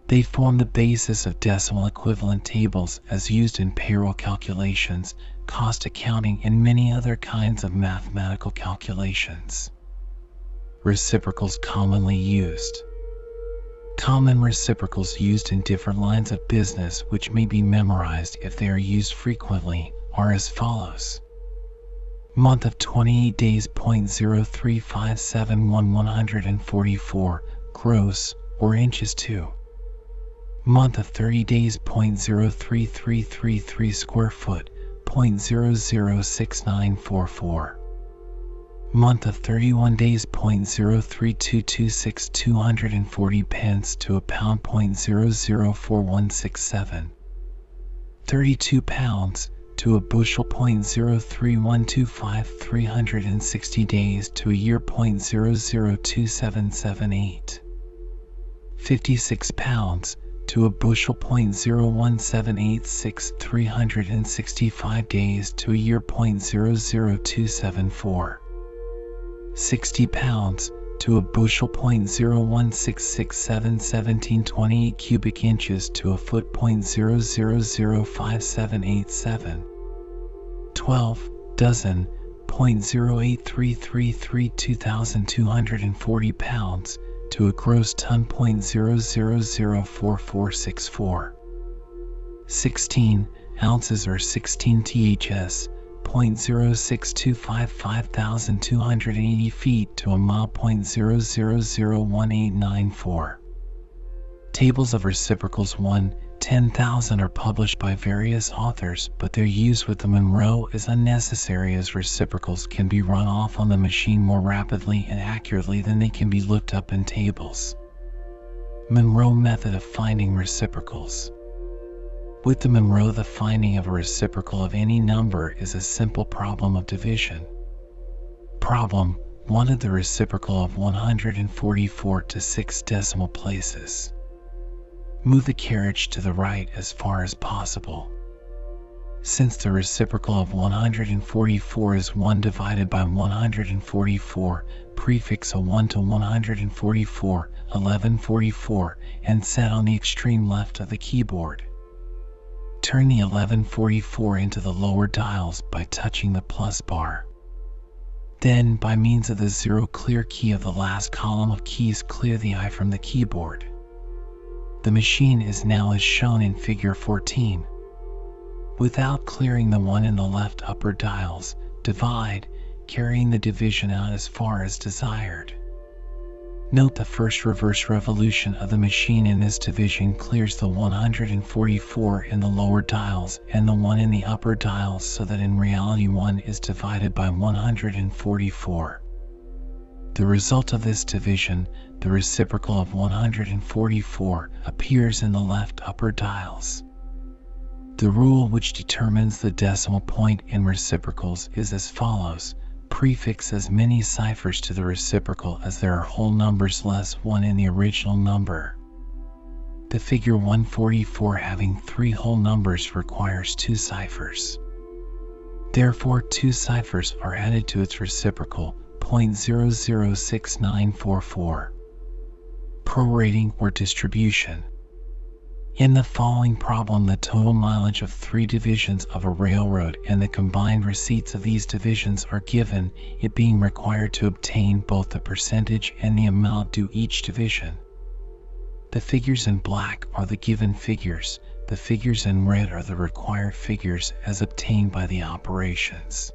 They form the basis of decimal equivalent tables as used in payroll calculations, cost accounting, and many other kinds of mathematical calculations. Reciprocals commonly used. Common reciprocals used in different lines of business, which may be memorized if they are used frequently, are as follows. Month of 28 days, 0.03571 144, gross, or inches 2. Month of 30 days, 0.03333 square foot, 0.006944. Month of 31 days, 0.03226 240 pence to a pound, 0.004167. 32 pounds to a bushel, 0.03125 360 days to a year, 0.002778. 56 pounds to a bushel, 0.01786 365 days to a year, 0.00274. 60 pounds to a bushel, 0.01667 cubic inches to a foot, 0.005787. 12 dozen, 0.08333 2,240 pounds to a gross ton, 0.004464. 16 ounces or 16 ths, 0.0625 5,280 feet to a mile, 0.001894. Tables of reciprocals 1, 10,000 are published by various authors, but their use with the Monroe is unnecessary, as reciprocals can be run off on the machine more rapidly and accurately than they can be looked up in tables. Monroe method of finding reciprocals. With the Monroe, the finding of a reciprocal of any number is a simple problem of division. Problem: wanted the reciprocal of 144 to 6 decimal places. Move the carriage to the right as far as possible. Since the reciprocal of 144 is 1 divided by 144, prefix a 1 to 144, 1144, and set on the extreme left of the keyboard. Turn the 1144 into the lower dials by touching the plus bar. Then, by means of the 0 clear key of the last column of keys, clear the I from the keyboard. The machine is now as shown in figure 14. Without clearing the 1 in the left upper dials, divide, carrying the division out as far as desired. Note the first reverse revolution of the machine in this division clears the 144 in the lower dials and the 1 in the upper dials, so that in reality 1 is divided by 144. The result of this division, the reciprocal of 144, appears in the left upper dials. The rule which determines the decimal point in reciprocals is as follows: prefix as many ciphers to the reciprocal as there are whole numbers less 1 in the original number. The figure 144 having 3 whole numbers requires 2 ciphers. Therefore 2 ciphers are added to its reciprocal, 0.006944. Prorating or distribution. In the following problem, the total mileage of 3 divisions of a railroad and the combined receipts of these divisions are given, it being required to obtain both the percentage and the amount due each division. The figures in black are the given figures, the figures in red are the required figures as obtained by the operations.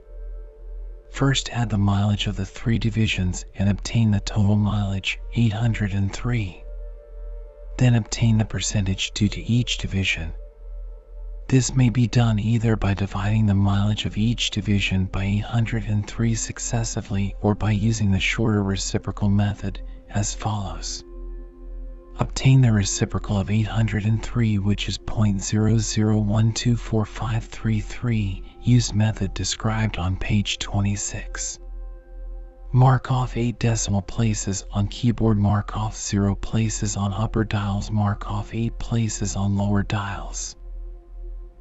First, add the mileage of the 3 divisions and obtain the total mileage, 803. Then obtain the percentage due to each division. This may be done either by dividing the mileage of each division by 803 successively or by using the shorter reciprocal method, as follows. Obtain the reciprocal of 803, which is 0.00124533, use method described on page 26. Mark off 8 decimal places on keyboard, mark off 0 places on upper dials, mark off 8 places on lower dials.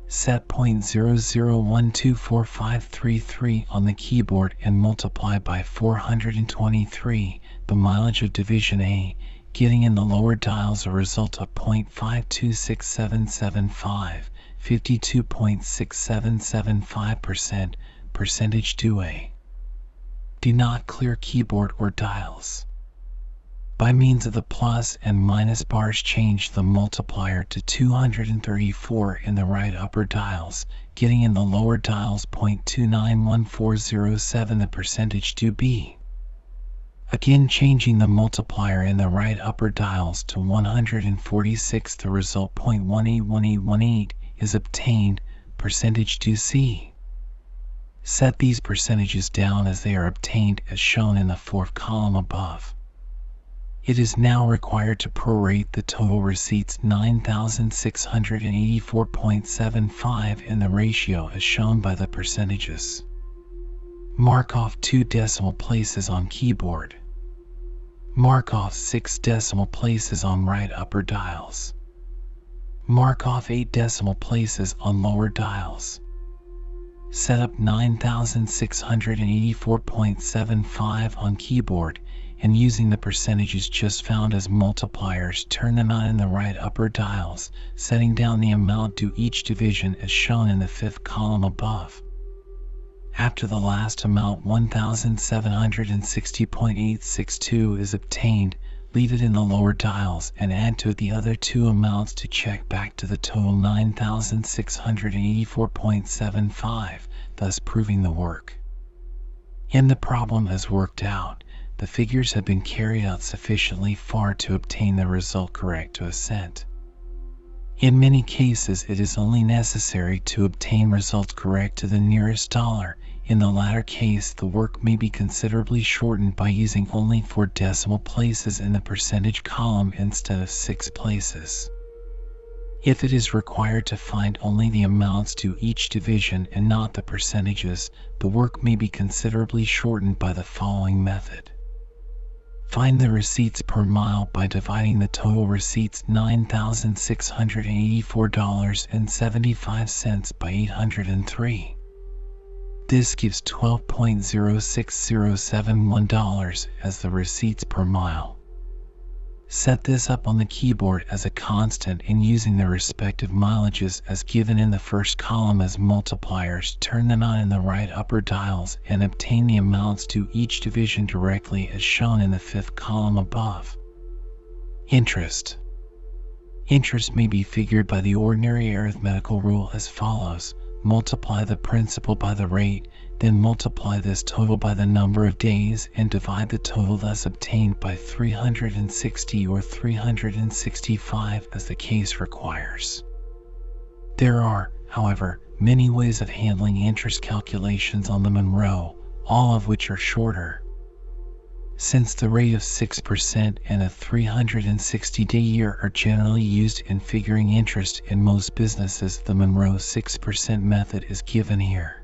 Set 0.00124533 on the keyboard and multiply by 423 the mileage of division A, getting in the lower dials a result of 0.526775, 52.6775%, percentage due A. Do not clear keyboard or dials. By means of the plus and minus bars, change the multiplier to 234 in the right upper dials, getting in the lower dials 0.291407, the percentage due B. Again, changing the multiplier in the right upper dials to 146, the result 0.181818 is obtained, percentage due C. Set these percentages down as they are obtained as shown in the 4th column above. It is now required to prorate the total receipts 9,684.75 in the ratio as shown by the percentages. Mark off 2 decimal places on keyboard. Mark off 6 decimal places on right upper dials. Mark off 8 decimal places on lower dials. Set up 9,684.75 on keyboard, and using the percentages just found as multipliers, turn them out in the right upper dials, setting down the amount due each division as shown in the 5th column above. After the last amount 1,760.862 is obtained, leave it in the lower dials and add to it the other 2 amounts to check back to the total 9,684.75, thus proving the work. In the problem as worked out, the figures have been carried out sufficiently far to obtain the result correct to a cent. In many cases, it is only necessary to obtain results correct to the nearest dollar. In the latter case, the work may be considerably shortened by using only 4 decimal places in the percentage column instead of 6 places. If it is required to find only the amounts due each division and not the percentages, the work may be considerably shortened by the following method. Find the receipts per mile by dividing the total receipts $9,684.75 by 803. This gives $12.06071 as the receipts per mile. Set this up on the keyboard as a constant and using the respective mileages as given in the first column as multipliers, turn them on in the right upper dials and obtain the amounts to each division directly as shown in the fifth column above. Interest. Interest may be figured by the ordinary arithmetical rule as follows: multiply the principal by the rate, then multiply this total by the number of days and divide the total thus obtained by 360 or 365 as the case requires. There are, however, many ways of handling interest calculations on the Monroe, all of which are shorter. Since the rate of 6% and a 360-day year are generally used in figuring interest in most businesses, the Monroe 6% method is given here.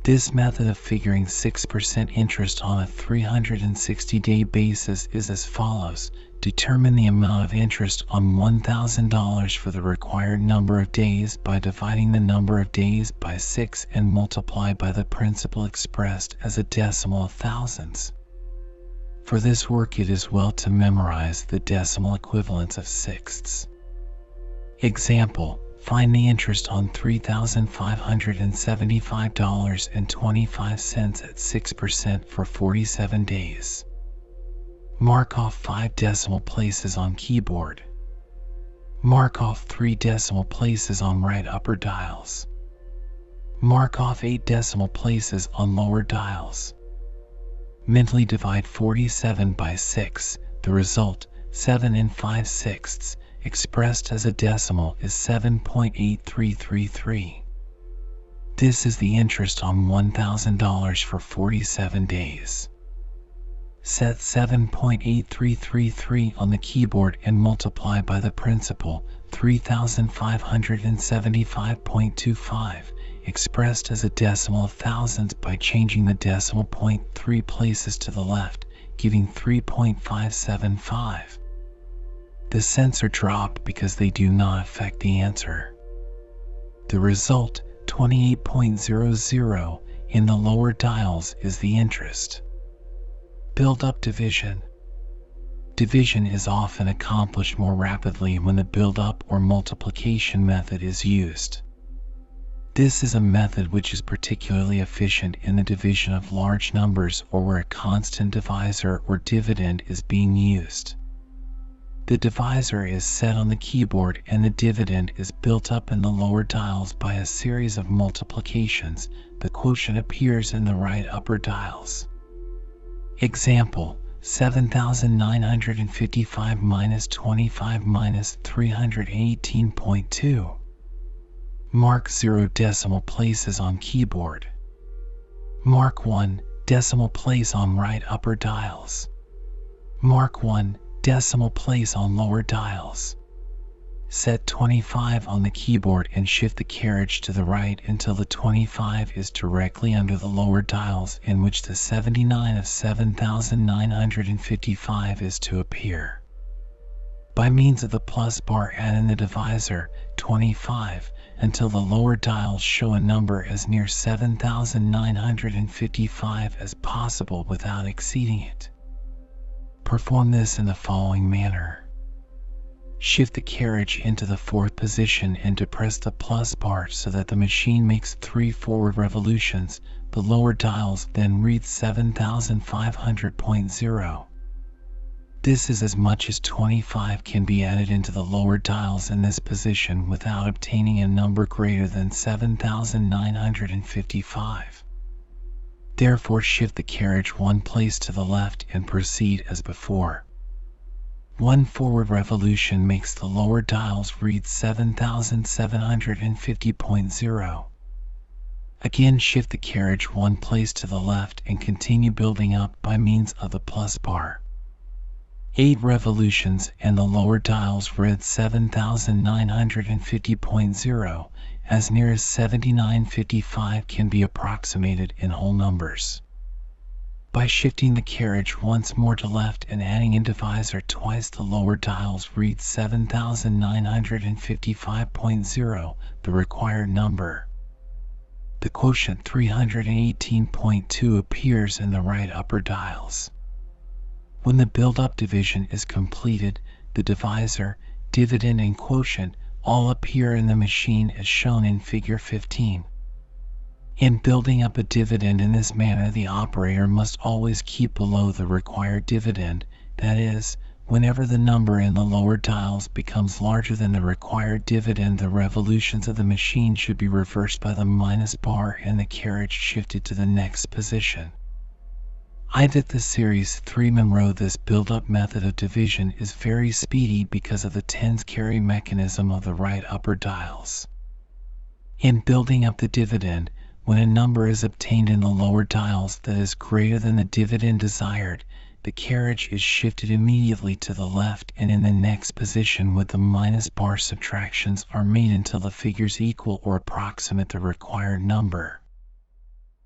This method of figuring 6% interest on a 360-day basis is as follows. Determine the amount of interest on $1,000 for the required number of days by dividing the number of days by 6 and multiply by the principal expressed as a decimal of thousands. For this work it is well to memorize the decimal equivalents of sixths. Example: find the interest on $3,575.25 at 6% for 47 days. Mark off 5 decimal places on keyboard. Mark off 3 decimal places on right upper dials. Mark off 8 decimal places on lower dials. Mentally divide 47 by 6. The result, 7 5/6, expressed as a decimal, is 7.8333. This is the interest on $1,000 for 47 days. Set 7.8333 on the keyboard and multiply by the principal, 3,575.25, expressed as a decimal of thousands, by changing the decimal point 3 places to the left, giving 3.575. The cents are dropped because they do not affect the answer. The result, 28.00, in the lower dials is the interest. Build-up division. Division is often accomplished more rapidly when the build-up or multiplication method is used. This is a method which is particularly efficient in the division of large numbers or where a constant divisor or dividend is being used. The divisor is set on the keyboard and the dividend is built up in the lower dials by a series of multiplications. The quotient appears in the right upper dials. Example: 7,955 minus 25 minus 318.2. Mark 0 decimal places on keyboard. Mark 1 decimal place on right upper dials. Mark 1 decimal place on lower dials. Set 25 on the keyboard and shift the carriage to the right until the 25 is directly under the lower dials in which the 79 of 7,955 is to appear. By means of the plus bar, add in the divisor, 25, until the lower dials show a number as near 7,955 as possible without exceeding it. Perform this in the following manner. Shift the carriage into the 4th position and depress the plus bar so that the machine makes 3 forward revolutions. The lower dials then read 7,500.0. This is as much as 25 can be added into the lower dials in this position without obtaining a number greater than 7,955. Therefore, shift the carriage 1 place to the left and proceed as before. 1 forward revolution makes the lower dials read 7,750.0. Again, shift the carriage 1 place to the left and continue building up by means of the plus bar. 8 revolutions and the lower dials read 7,950.0, as near as 7,955 can be approximated in whole numbers. By shifting the carriage once more to left and adding in divisor twice, the lower dials read 7955.0, the required number. The quotient 318.2 appears in the right upper dials. When the build-up division is completed, the divisor, dividend, and quotient all appear in the machine as shown in Figure 15. In building up a dividend in this manner, the operator must always keep below the required dividend. That is, whenever the number in the lower dials becomes larger than the required dividend, the revolutions of the machine should be reversed by the minus bar and the carriage shifted to the next position. That the Series 3 Monroe, this build-up method of division is very speedy because of the tens carry mechanism of the right upper dials. In building up the dividend, when a number is obtained in the lower dials that is greater than the dividend desired, the carriage is shifted immediately to the left and in the next position with the minus bar. Subtractions are made until the figures equal or approximate the required number.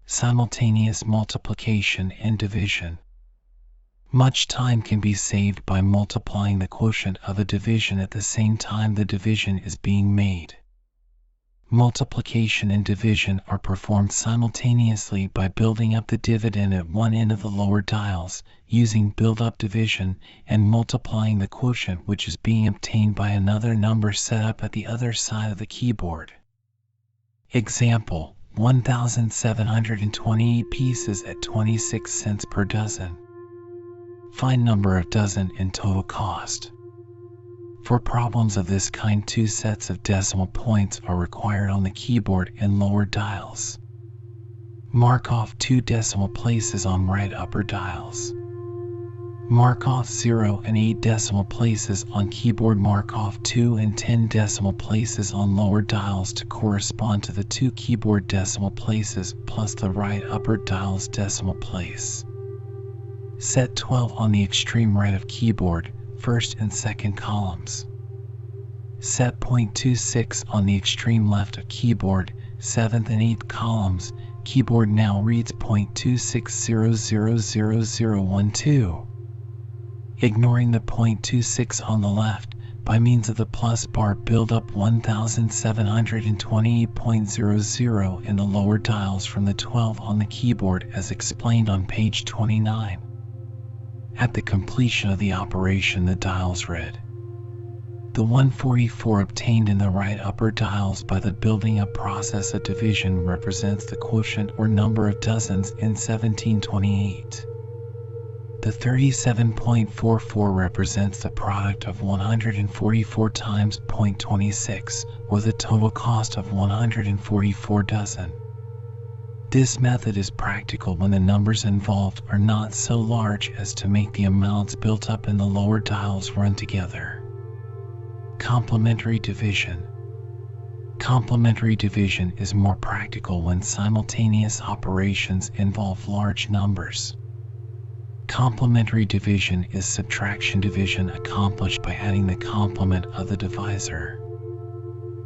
Simultaneous multiplication and division. Much time can be saved by multiplying the quotient of a division at the same time the division is being made. Multiplication and division are performed simultaneously by building up the dividend at one end of the lower dials, using build-up division, and multiplying the quotient which is being obtained by another number set up at the other side of the keyboard. Example: 1,728 pieces at 26 cents per dozen. Find number of dozen and total cost. For problems of this kind, 2 sets of decimal points are required on the keyboard and lower dials. Mark off 2 decimal places on right upper dials. Mark off 0 and 8 decimal places on keyboard. Mark off 2 and 10 decimal places on lower dials to correspond to the 2 keyboard decimal places plus the right upper dial's decimal place. Set 12 on the extreme right of keyboard, first and second columns. Set 0.26 on the extreme left of keyboard, 7th and 8th columns. Keyboard now reads 0.26000012. Ignoring the 0.26 on the left, by means of the plus bar, build up 1728.00 in the lower dials from the 12 on the keyboard as explained on page 29. At the completion of the operation, the dials read. The 144 obtained in the right upper dials by the building up process of division represents the quotient or number of dozens in 1728. The 37.44 represents the product of 144 times 0.26, or the total cost of 144 dozen. This method is practical when the numbers involved are not so large as to make the amounts built up in the lower dials run together. Complementary division. Complementary division is more practical when simultaneous operations involve large numbers. Complementary division is subtraction division accomplished by adding the complement of the divisor.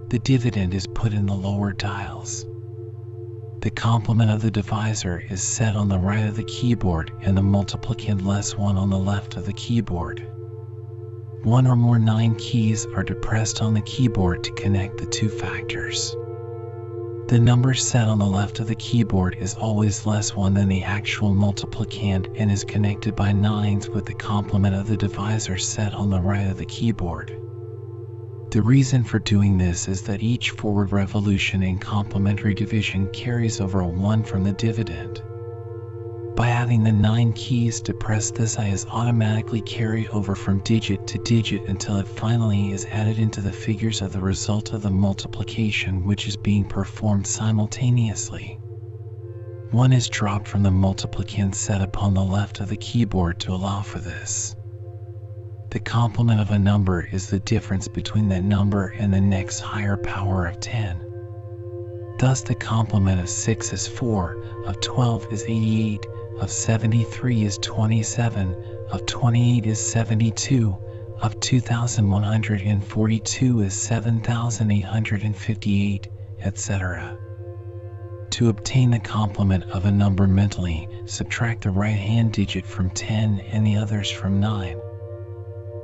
The dividend is put in the lower dials. The complement of the divisor is set on the right of the keyboard and the multiplicand less 1 on the left of the keyboard. 1 or more 9 keys are depressed on the keyboard to connect the 2 factors. The number set on the left of the keyboard is always less 1 than the actual multiplicand and is connected by 9s with the complement of the divisor set on the right of the keyboard. The reason for doing this is that each forward revolution in complementary division carries over a 1 from the dividend. By adding the 9 keys depressed, this I is automatically carried over from digit to digit until it finally is added into the figures of the result of the multiplication which is being performed simultaneously. 1 is dropped from the multiplicand set upon the left of the keyboard to allow for this. The complement of a number is the difference between that number and the next higher power of 10. Thus the complement of 6 is 4, of 12 is 88, of 73 is 27, of 28 is 72, of 2142 is 7858, etc. To obtain the complement of a number mentally, subtract the right-hand digit from 10 and the others from 9.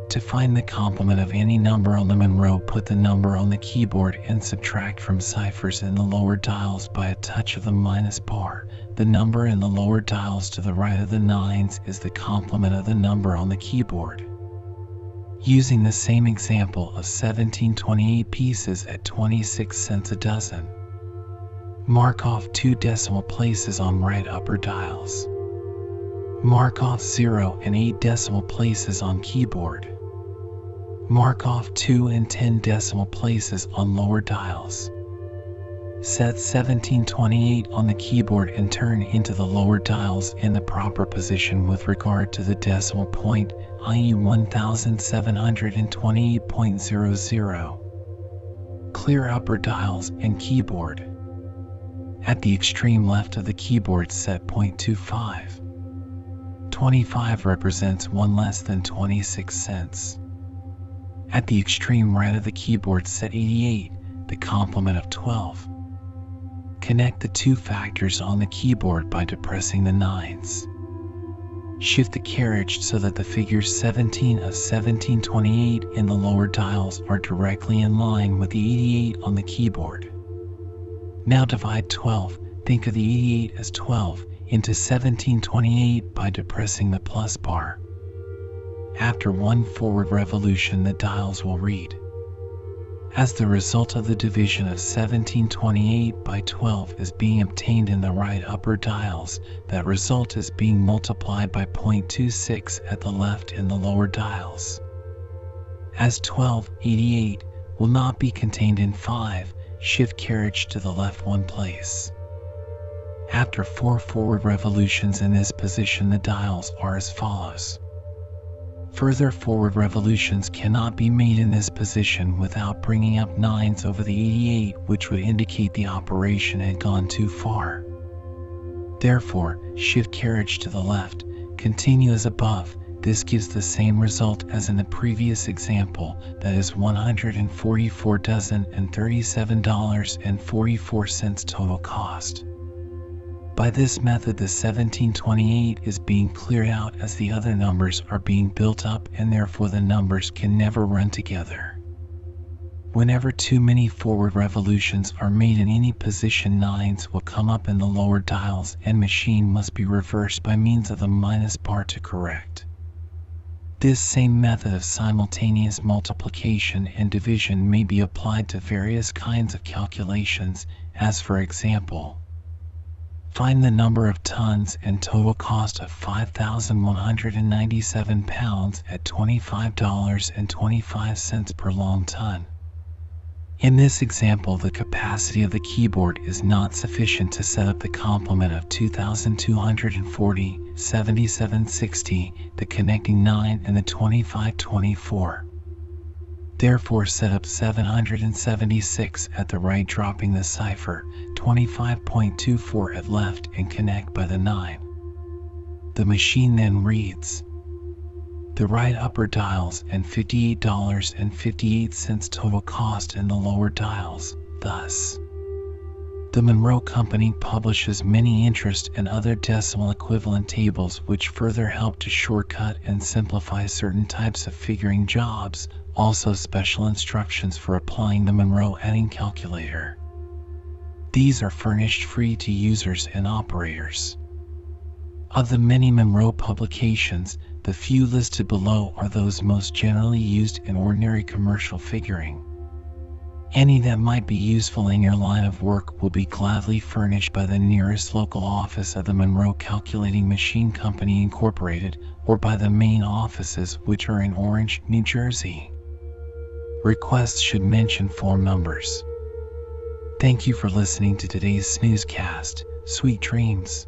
To find the complement of any number on the Monroe, put the number on the keyboard and subtract from ciphers in the lower dials by a touch of the minus bar. The number in the lower dials to the right of the nines is the complement of the number on the keyboard. Using the same example of 1728 pieces at 26 cents a dozen. Mark off 2 decimal places on right upper dials. Mark off 0 and 8 decimal places on keyboard. Mark off 2 and 10 decimal places on lower dials. Set 1728 on the keyboard and turn into the lower dials in the proper position with regard to the decimal point, i.e. 1728.00. Clear upper dials and keyboard. At the extreme left of the keyboard, set 0.25. 25 represents 1 less than 26 cents. At the extreme right of the keyboard, set 88, the complement of 12. Connect the 2 factors on the keyboard by depressing the nines. Shift the carriage so that the figures 17 of 1728 in the lower dials are directly in line with the 88 on the keyboard. Now divide 12, think of the 88 as 12, into 1728 by depressing the plus bar. After 1 forward revolution, the dials will read. As the result of the division of 1728 by 12 is being obtained in the right upper dials, that result is being multiplied by 0.26 at the left in the lower dials. As 1288 will not be contained in 5, shift carriage to the left 1 place. After 4 forward revolutions in this position, the dials are as follows. Further forward revolutions cannot be made in this position without bringing up nines over the 88, which would indicate the operation had gone too far. Therefore, shift carriage to the left, continue as above. This gives the same result as in the previous example, that is $144,037.44 total cost. By this method, the 1728 is being cleared out as the other numbers are being built up, and therefore the numbers can never run together. Whenever too many forward revolutions are made in any position, nines will come up in the lower dials and machine must be reversed by means of the minus bar to correct. This same method of simultaneous multiplication and division may be applied to various kinds of calculations, as for example, find the number of tons and total cost of 5,197 pounds at $25.25 per long ton. In this example, the capacity of the keyboard is not sufficient to set up the complement of 2,240, 7760, the connecting 9 and the 2524. Therefore, set up 776 at the right, dropping the cipher 25.24 at left, and connect by the 9. The machine then reads the right upper dials and $58.58 total cost in the lower dials. Thus, the Monroe Company publishes many interest and other decimal equivalent tables which further help to shortcut and simplify certain types of figuring jobs. Also, special instructions for applying the Monrow Adding Calculator. These are furnished free to users and operators. Of the many Monroe publications, the few listed below are those most generally used in ordinary commercial figuring. Any that might be useful in your line of work will be gladly furnished by the nearest local office of the Monroe Calculating Machine Company Incorporated, or by the main offices, which are in Orange, New Jersey. Requests should mention form numbers. Thank you for listening to today's snoozecast. Sweet dreams.